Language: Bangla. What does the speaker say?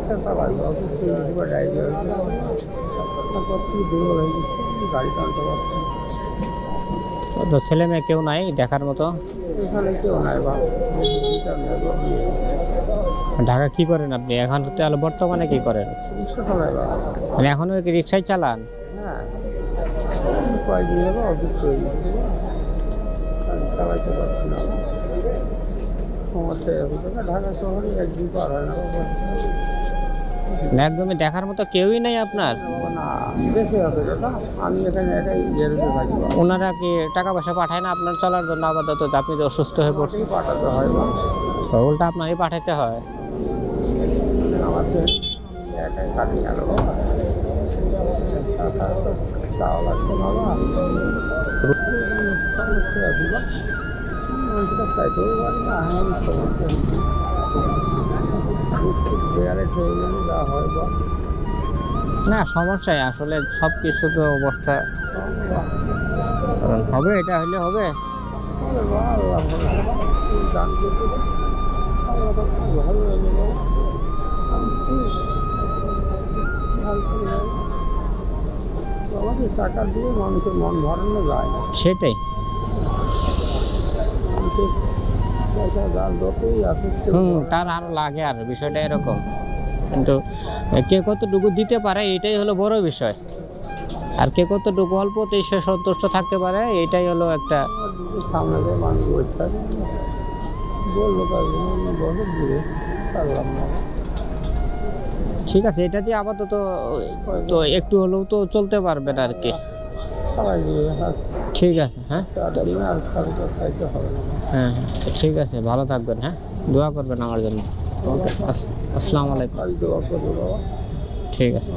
রিক্সা চালাই অসুস্থ হয়েছি বা ডায়রিয়া হয়েছে তারপর থেকে দুর্বল হয়ে গেছে গাড়ি টানতে পারছি না। তো ছেলে মেয়ে কেউ নাই দেখার মতো? এখানে কেউ নাই বা ঢাকা কি করেন আপনি এখন? তাহলে বর্তমানে কি করেন? রিক্সা চালাই বা মানে এখনো কি রিক্সায় চালান? হ্যাঁ কয়েকদিন হলো অসুস্থ হয়ে গেছে গাড়ি চালাইতে পারছি না। সমস্যা আছে ঢাকা শহরে একদিন পার হয় না মানে একদমই দেখার মতো কেউই নেই আপনার? না বেশি আছে দাদা আমি এখানে একাই বেরোতে থাকি ওনারা কি টাকা পয়সা পাঠায় না আপনার চলার জন্য আপাতত? আপনি যে অসুস্থ হয়ে পড়ছেন পাঠাতে হয় বা উল্টা আপনারই পাঠাতে হয়। আমার একাই কাটি গেল তাও লাগছে না বা সমস্যা আছে বা চাইতেও পারি না আমি সমস্যা বেয়ারে খেয়ে গেলে যা হয় বা না সমস্যাই আসলে সব কিছু তো অবস্থা হবে, এটা হলে হবে। গান করতে ভালো লাগে আমাদের টাকা দিয়ে মানুষের মন ভরানো যায় না। সেটাই মানুষের টাকা যার যতই আছে তার আরো লাগে, আর বিষয়টা এরকম। কিন্তু কে কতটুকু দিতে পারে এটাই হলো বড় বিষয়, আর কে কতটুকু অল্পতেই সে সন্তুষ্ট থাকতে পারে এটাই হলো একটা। সামনে যে মানুষ বসে থাকে বললো তার বছর দিয়ে পারলাম না। ঠিক আছে, এটা দিয়ে আপাতত তো একটু হলেও তো চলতে পারবেন আর কি। সবাই ঠিক আছে, হ্যাঁ আর খাইতে হবে না। হ্যাঁ হ্যাঁ ঠিক আছে, ভালো থাকবেন, হ্যাঁ দোয়া করবেন আমার জন্য। ওকে, আসসালামু আলাইকুম। দোয়া করবো বাবা। ঠিক আছে।